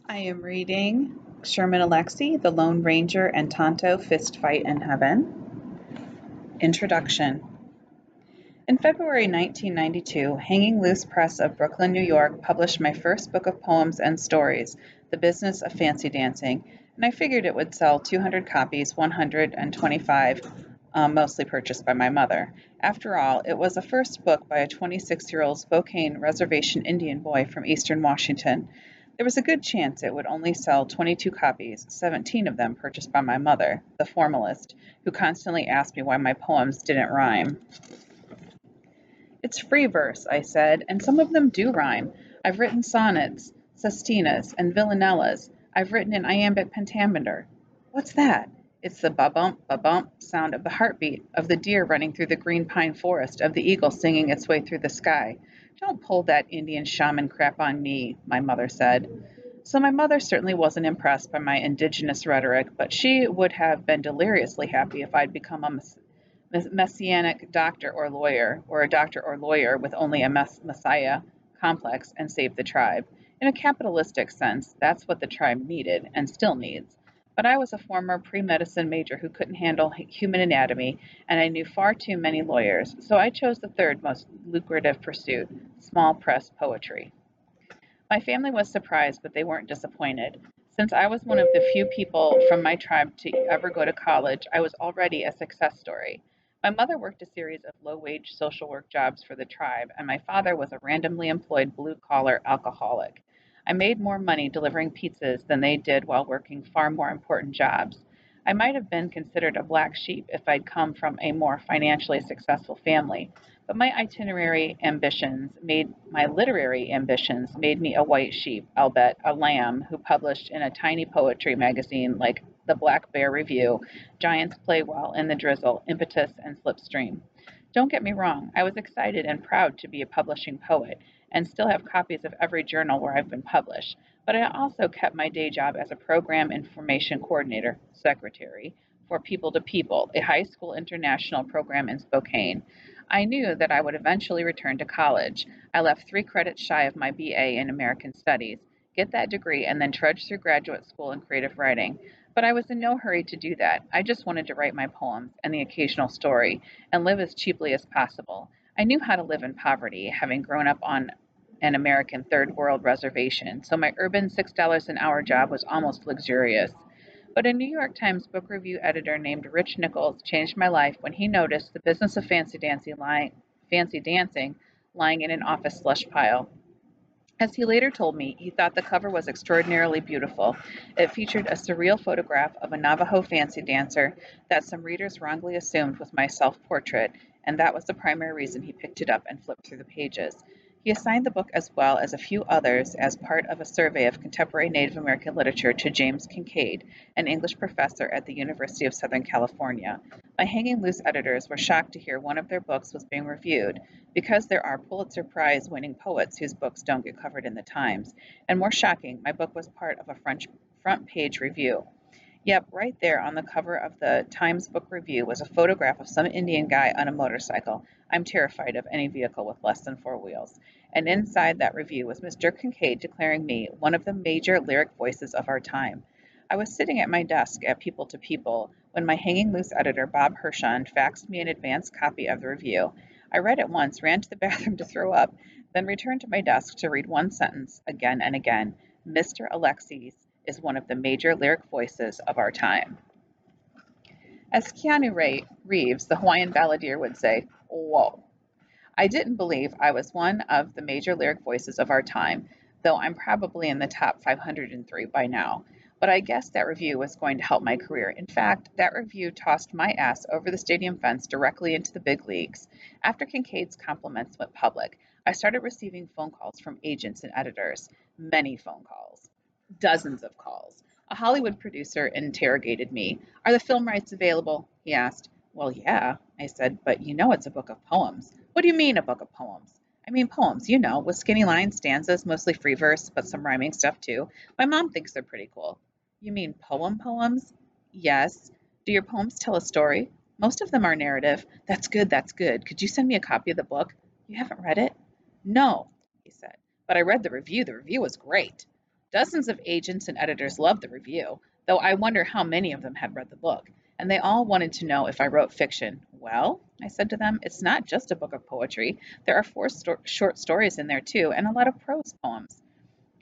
I am reading Sherman Alexie, The Lone Ranger and Tonto Fist Fight in Heaven. Introduction. In February 1992, Hanging Loose Press of Brooklyn, New York published my first book of poems and stories, The Business of Fancy Dancing, and I figured it would sell 200 copies, 125 mostly purchased by my mother. After all, it was a first book by a 26-year-old Spokane Reservation Indian boy from eastern Washington. There was a good chance it would only sell 22 copies, 17 of them purchased by my mother, the formalist, who constantly asked me why my poems didn't rhyme. It's free verse, I said, and some of them do rhyme. I've written sonnets, sestinas, and villanellas. I've written an iambic pentameter. What's that? It's the ba-bump sound of the heartbeat of the deer running through the green pine forest, of the eagle singing its way through the sky. Don't pull that Indian shaman crap on me, my mother said. So my mother certainly wasn't impressed by my indigenous rhetoric, but she would have been deliriously happy if I'd become a messianic doctor or lawyer, or a doctor or lawyer with only a messiah complex and save the tribe. In a capitalistic sense, that's what the tribe needed and still needs. But I was a former pre-medicine major who couldn't handle human anatomy, and I knew far too many lawyers, so I chose the third most lucrative pursuit, small press poetry. My family was surprised, but they weren't disappointed. Since I was one of the few people from my tribe to ever go to college, I was already a success story. My mother worked a series of low wage social work jobs for the tribe, and my father was a randomly employed blue collar alcoholic. I made more money delivering pizzas than they did while working far more important jobs. I might have been considered a black sheep if I'd come from a more financially successful family, but my literary ambitions made me a white sheep, I'll bet, a lamb who published in a tiny poetry magazine like the Black Bear Review, Giants Play Well in the Drizzle, Impetus, and Slipstream. Don't get me wrong, I was excited and proud to be a publishing poet and still have copies of every journal where I've been published, but I also kept my day job as a program information coordinator, secretary, for People to People, a high school international program in Spokane. I knew that I would eventually return to college. I left 3 credits shy of my BA in American Studies, get that degree, and then trudge through graduate school in creative writing. But I was in no hurry to do that. I just wanted to write my poems and the occasional story and live as cheaply as possible. I knew how to live in poverty, having grown up on an American third world reservation, so my urban $6 an hour job was almost luxurious. But a New York Times book review editor named Rich Nichols changed my life when he noticed The Business of Fancy Dancing lying in an office slush pile. As he later told me, he thought the cover was extraordinarily beautiful. It featured a surreal photograph of a Navajo fancy dancer that some readers wrongly assumed was my self portrait, and that was the primary reason he picked it up and flipped through the pages. He assigned the book as well as a few others as part of a survey of contemporary Native American literature to James Kincaid, an English professor at the University of Southern California. My Hanging Loose editors were shocked to hear one of their books was being reviewed, because there are Pulitzer Prize winning poets whose books don't get covered in the Times. And more shocking, my book was part of a front page review. Yep, right there on the cover of the Times Book Review was a photograph of some Indian guy on a motorcycle. I'm terrified of any vehicle with less than 4 wheels. And inside that review was Mr. Kincaid declaring me one of the major lyric voices of our time. I was sitting at my desk at People to People when my Hanging Loose editor, Bob Hershon, faxed me an advance copy of the review. I read it once, ran to the bathroom to throw up, then returned to my desk to read one sentence again and again. Mr. Alexie is one of the major lyric voices of our time. As Reeves, the Hawaiian balladeer, would say, whoa. I didn't believe I was one of the major lyric voices of our time, though I'm probably in the top 503 by now. But I guessed that review was going to help my career. In fact, that review tossed my ass over the stadium fence directly into the big leagues. After Kincaid's compliments went public, I started receiving phone calls from agents and editors. Many phone calls. Dozens of calls. A Hollywood producer interrogated me. Are the film rights available? He asked. Well, yeah, I said, but you know it's a book of poems. What do you mean, a book of poems? I mean poems, with skinny lines, stanzas, mostly free verse, but some rhyming stuff too. My mom thinks they're pretty cool. You mean poems? Yes. Do your poems tell a story? Most of them are narrative. That's good, that's good. Could you send me a copy of the book? You haven't read it? No, he said. But I read the review. The review was great. Dozens of agents and editors loved the review, though I wonder how many of them had read the book, and they all wanted to know if I wrote fiction. Well, I said to them, it's not just a book of poetry. There are short stories in there too, and a lot of prose poems.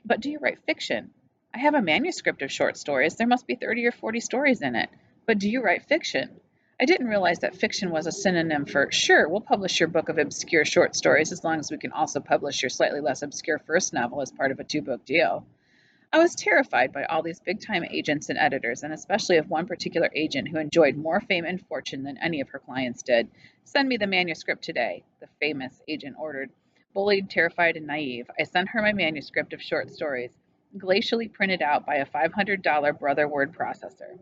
But do you write fiction? I have a manuscript of short stories. There must be 30 or 40 stories in it. But do you write fiction? I didn't realize that fiction was a synonym for, sure, we'll publish your book of obscure short stories as long as we can also publish your slightly less obscure first novel as part of a two-book deal. I was terrified by all these big-time agents and editors, and especially of one particular agent who enjoyed more fame and fortune than any of her clients did. Send me the manuscript today, the famous agent ordered. Bullied, terrified, and naive, I sent her my manuscript of short stories, glacially printed out by a $500 brother word processor.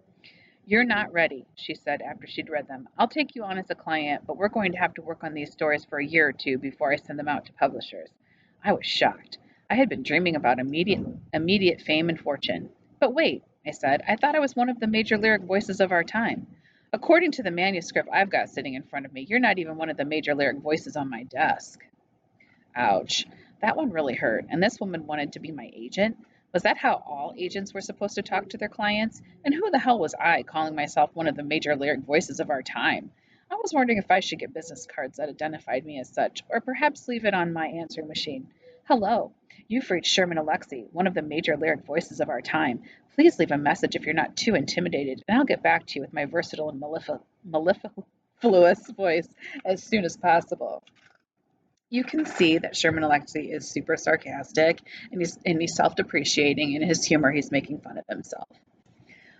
You're not ready, she said after she'd read them. I'll take you on as a client, but we're going to have to work on these stories for a year or two before I send them out to publishers. I was shocked. I had been dreaming about immediate fame and fortune. But wait, I said, I thought I was one of the major lyric voices of our time. According to the manuscript I've got sitting in front of me, you're not even one of the major lyric voices on my desk. Ouch. That one really hurt. And this woman wanted to be my agent? Was that how all agents were supposed to talk to their clients? And who the hell was I, calling myself one of the major lyric voices of our time? I was wondering if I should get business cards that identified me as such, or perhaps leave it on my answering machine. Hello, you've reached Sherman Alexie, one of the major lyric voices of our time. Please leave a message if you're not too intimidated, and I'll get back to you with my versatile and mellifluous voice as soon as possible. You can see that Sherman Alexie is super sarcastic and he's self-depreciating. In his humor, he's making fun of himself.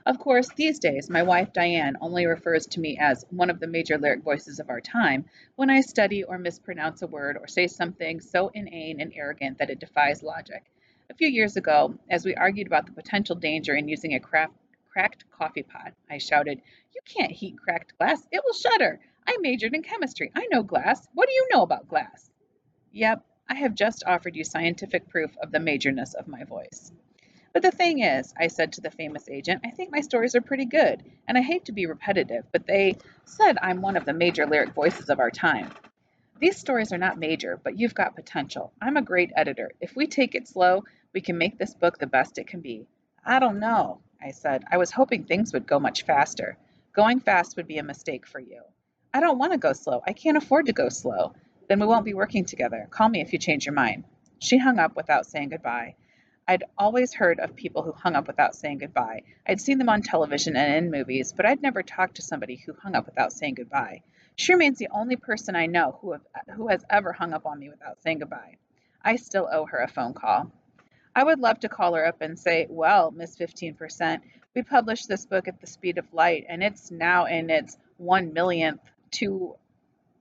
Of course, these days, my wife Diane only refers to me as one of the major lyric voices of our time when I study or mispronounce a word or say something so inane and arrogant that it defies logic. A few years ago, as we argued about the potential danger in using a cracked coffee pot, I shouted, "You can't heat cracked glass, it will shatter. I majored in chemistry. I know glass. What do you know about glass?" Yep, I have just offered you scientific proof of the majorness of my voice. But the thing is, I said to the famous agent, I think my stories are pretty good, and I hate to be repetitive, but they said I'm one of the major lyric voices of our time. These stories are not major, but you've got potential. I'm a great editor. If we take it slow, we can make this book the best it can be. I don't know, I said. I was hoping things would go much faster. Going fast would be a mistake for you. I don't want to go slow. I can't afford to go slow. Then we won't be working together. Call me if you change your mind. She hung up without saying goodbye. I'd always heard of people who hung up without saying goodbye. I'd seen them on television and in movies, but I'd never talked to somebody who hung up without saying goodbye. She remains the only person I know who has ever hung up on me without saying goodbye. I still owe her a phone call. I would love to call her up and say, well, Miss 15%, we published this book at the speed of light, and it's now in its 1 millionth to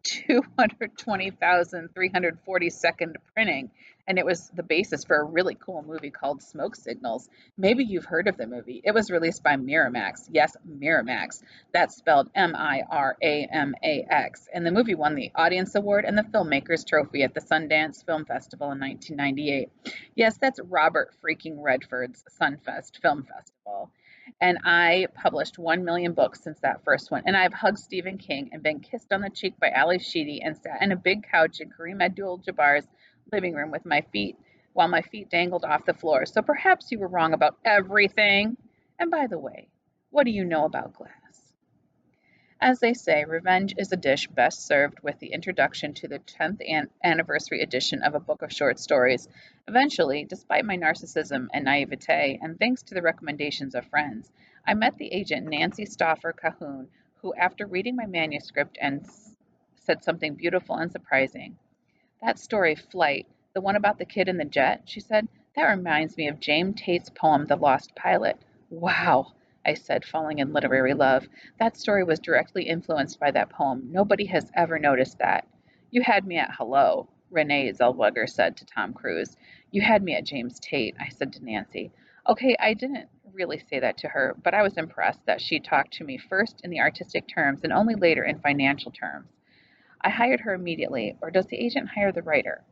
220,342nd printing, and it was the basis for a really cool movie called Smoke Signals. Maybe you've heard of the movie. It was released by Miramax. Yes, Miramax. That's spelled Miramax. And the movie won the Audience Award and the Filmmakers Trophy at the Sundance Film Festival in 1998. Yes, that's Robert freaking Redford's Sunfest Film Festival. And I published 1 million books since that first one. And I've hugged Stephen King and been kissed on the cheek by Ali Sheedy and sat in a big couch in Kareem Abdul-Jabbar's living room with my feet while my feet dangled off the floor. So perhaps you were wrong about everything. And by the way, what do you know about glass? As they say, revenge is a dish best served with the introduction to the 10th anniversary edition of a book of short stories. Eventually, despite my narcissism and naivete, and thanks to the recommendations of friends, I met the agent Nancy Stauffer Cahoon, who, after reading my manuscript, said something beautiful and surprising. That story, Flight, the one about the kid in the jet, she said, that reminds me of James Tate's poem, The Lost Pilot. Wow, I said, falling in literary love. That story was directly influenced by that poem. Nobody has ever noticed that. You had me at hello, Renee Zellweger said to Tom Cruise. You had me at James Tate, I said to Nancy. Okay, I didn't really say that to her, but I was impressed that she talked to me first in the artistic terms and only later in financial terms. I hired her immediately, or does the agent hire the writer?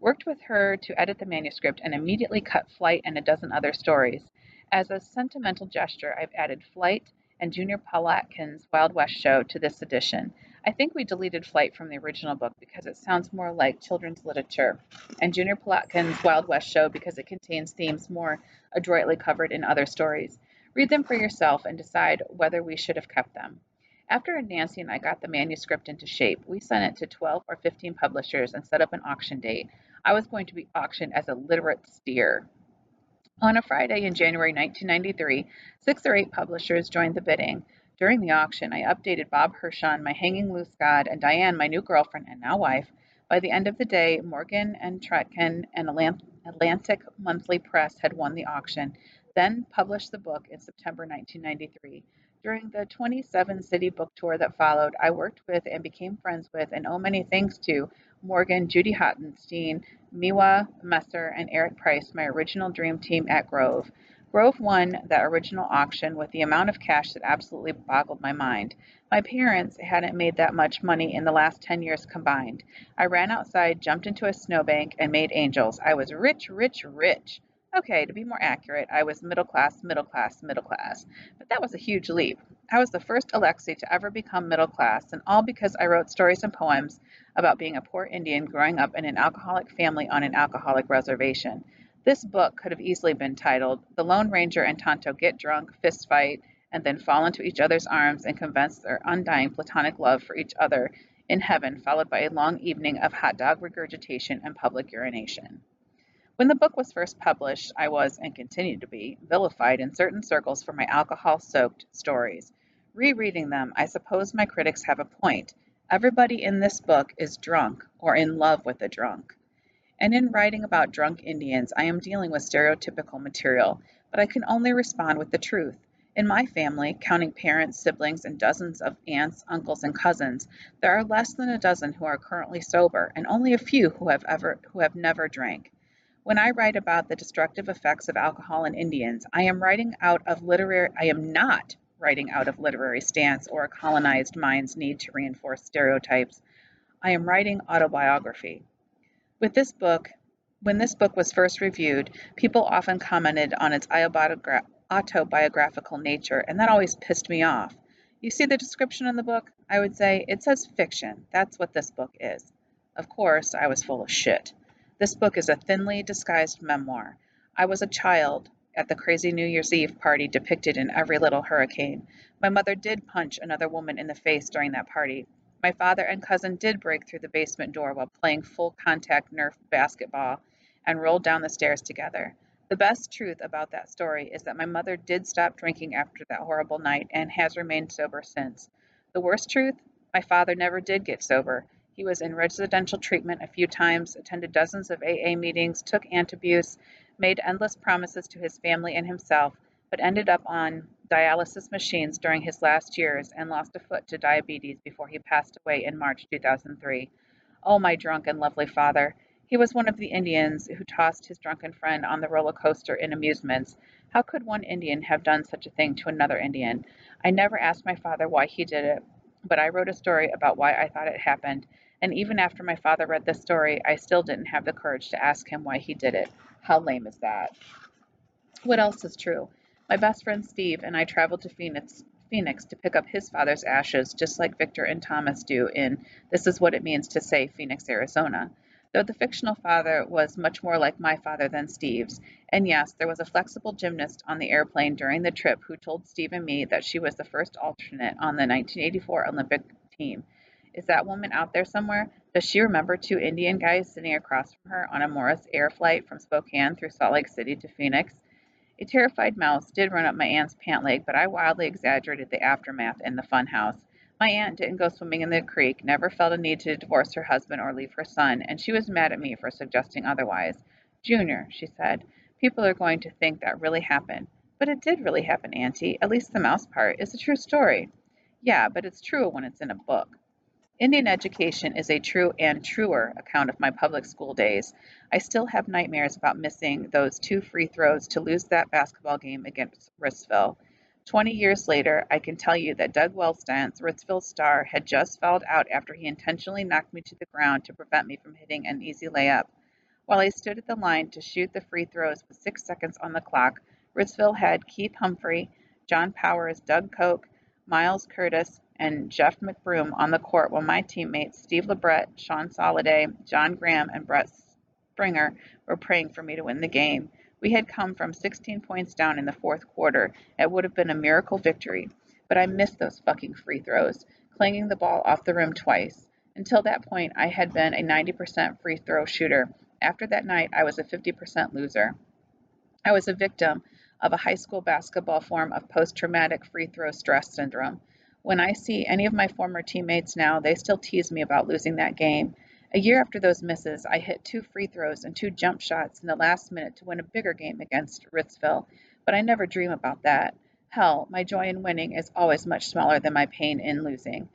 Worked with her to edit the manuscript and immediately cut Flight and a dozen other stories. As a sentimental gesture, I've added Flight and Junior Palatkins' Wild West show to this edition. I think we deleted Flight from the original book because it sounds more like children's literature, and Junior Plotkin's Wild West Show because it contains themes more adroitly covered in other stories. Read them for yourself and decide whether we should have kept them. After Nancy and I got the manuscript into shape, we sent it to 12 or 15 publishers and set up an auction date. I was going to be auctioned as a literate steer. On a Friday in January 1993, 6 or 8 publishers joined the bidding. During the auction, I updated Bob Hershon, my hanging loose god, and Diane, my new girlfriend and now wife. By the end of the day, Morgan and Trotkin and Atlantic Monthly Press had won the auction, then published the book in September 1993. During the 27-city book tour that followed, I worked with and became friends with, and owe many thanks to, Morgan, Judy Hottenstein, Miwa Messer, and Eric Price, my original dream team at Grove. Grove won that original auction with the amount of cash that absolutely boggled my mind. My parents hadn't made that much money in the last 10 years combined. I ran outside, jumped into a snowbank, and made angels. I was rich, rich, rich. Okay, to be more accurate, I was middle class, middle class, middle class. But that was a huge leap. I was the first Alexie to ever become middle class, and all because I wrote stories and poems about being a poor Indian growing up in an alcoholic family on an alcoholic reservation. This book could have easily been titled The Lone Ranger and Tonto Get Drunk, Fist Fight, and then fall into each other's arms and confess their undying platonic love for each other in heaven, followed by a long evening of hot dog regurgitation and public urination. When the book was first published, I was, and continue to be, vilified in certain circles for my alcohol-soaked stories. Rereading them, I suppose my critics have a point. Everybody in this book is drunk or in love with a drunk. And in writing about drunk Indians, I am dealing with stereotypical material, but I can only respond with the truth. In my family, counting parents, siblings, and dozens of aunts, uncles, and cousins, there are less than a dozen who are currently sober, and only a few who have never drank. When I write about the destructive effects of alcohol in Indians, I am not writing out of literary stance or a colonized mind's need to reinforce stereotypes. I am writing autobiography. With this book, when this book was first reviewed, people often commented on its autobiographical nature, and that always pissed me off. You see the description in the book? I would say, it says fiction. That's what this book is. Of course, I was full of shit. This book is a thinly disguised memoir. I was a child at the crazy New Year's Eve party depicted in Every Little Hurricane. My mother did punch another woman in the face during that party. My father and cousin did break through the basement door while playing full contact Nerf basketball and rolled down the stairs together. The best truth about that story is that my mother did stop drinking after that horrible night and has remained sober since. The worst truth? My father never did get sober. He was in residential treatment a few times, attended dozens of AA meetings, took antabuse, made endless promises to his family and himself, but ended up on dialysis machines during his last years and lost a foot to diabetes before he passed away in March 2003. Oh, my drunk and lovely father. He was one of the Indians who tossed his drunken friend on the roller coaster in amusements. How could one Indian have done such a thing to another Indian? I never asked my father why he did it, but I wrote a story about why I thought it happened, and even after my father read this story, I still didn't have the courage to ask him why he did it. How lame is that? What else is true? My best friend Steve and I traveled to Phoenix to pick up his father's ashes, just like Victor and Thomas do in This Is What It Means to Say Phoenix, Arizona. Though the fictional father was much more like my father than Steve's. And yes, there was a flexible gymnast on the airplane during the trip who told Steve and me that she was the first alternate on the 1984 Olympic team. Is that woman out there somewhere? Does she remember 2 Indian guys sitting across from her on a Morris Air flight from Spokane through Salt Lake City to Phoenix? A terrified mouse did run up my aunt's pant leg, but I wildly exaggerated the aftermath in the fun house. My aunt didn't go swimming in the creek, never felt a need to divorce her husband or leave her son, and she was mad at me for suggesting otherwise. Junior, she said, people are going to think that really happened. But it did really happen, Auntie. At least the mouse part is a true story. Yeah, but it's true when it's in a book. Indian education is a true and truer account of my public school days. I still have nightmares about missing those 2 free throws to lose that basketball game against Ritzville. 20 years later, I can tell you that Doug Wellstant's Ritzville star had just fouled out after he intentionally knocked me to the ground to prevent me from hitting an easy layup. While I stood at the line to shoot the free throws with 6 seconds on the clock, Ritzville had Keith Humphrey, John Powers, Doug Koch, Miles Curtis, and Jeff McBroom on the court while my teammates Steve Labret, Sean Soliday, John Graham, and Brett Springer were praying for me to win the game. We had come from 16 points down in the fourth quarter. It would have been a miracle victory, but I missed those fucking free throws, clanging the ball off the rim twice. Until that point, I had been a 90% free throw shooter. After that night, I was a 50% loser. I was a victim of a high school basketball form of post-traumatic free throw stress syndrome. When I see any of my former teammates now, they still tease me about losing that game. A year after those misses, I hit 2 free throws and 2 jump shots in the last minute to win a bigger game against Ritzville, but I never dream about that. Hell, my joy in winning is always much smaller than my pain in losing.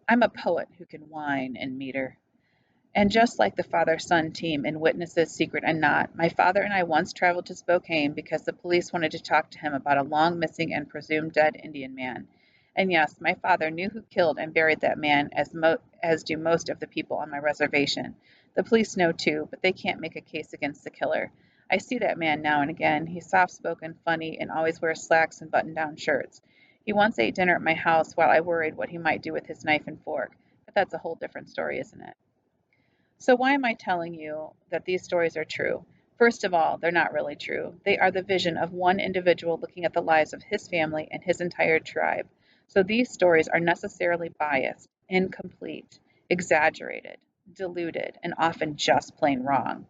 I'm a poet who can whine and meter. And just like the father-son team in Witnesses, Secret and Not, my father and I once traveled to Spokane because the police wanted to talk to him about a long missing and presumed dead Indian man. And yes, my father knew who killed and buried that man, as do most of the people on my reservation. The police know too, but they can't make a case against the killer. I see that man now and again. He's soft-spoken, funny, and always wears slacks and button-down shirts. He once ate dinner at my house while I worried what he might do with his knife and fork. But that's a whole different story, isn't it? So, why am I telling you that these stories are true? First of all, they're not really true. They are the vision of one individual looking at the lives of his family and his entire tribe. So, these stories are necessarily biased, incomplete, exaggerated, diluted, and often just plain wrong.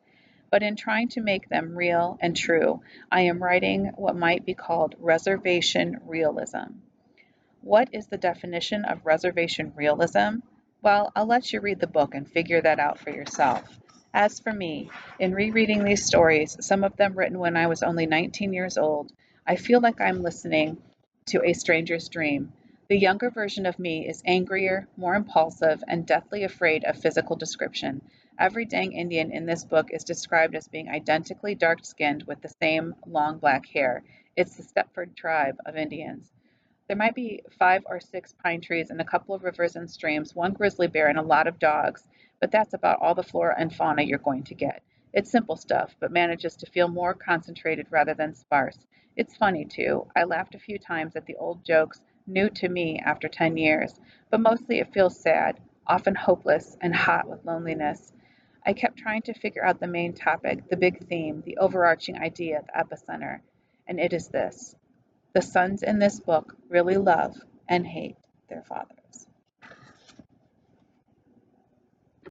But in trying to make them real and true, I am writing what might be called reservation realism. What is the definition of reservation realism? Well, I'll let you read the book and figure that out for yourself. As for me, in rereading these stories, some of them written when I was only 19 years old, I feel like I'm listening to A Stranger's Dream. The younger version of me is angrier, more impulsive, and deathly afraid of physical description. Every dang Indian in this book is described as being identically dark skinned with the same long black hair. It's the Stepford tribe of Indians. There might be 5 or 6 pine trees and a couple of rivers and streams, one grizzly bear, and a lot of dogs, but that's about all the flora and fauna you're going to get. It's simple stuff, but manages to feel more concentrated rather than sparse. It's funny, too. I laughed a few times at the old jokes, new to me after 10 years, but mostly it feels sad, often hopeless, and hot with loneliness. I kept trying to figure out the main topic, the big theme, the overarching idea, the epicenter, and it is this: the sons in this book really love and hate their father.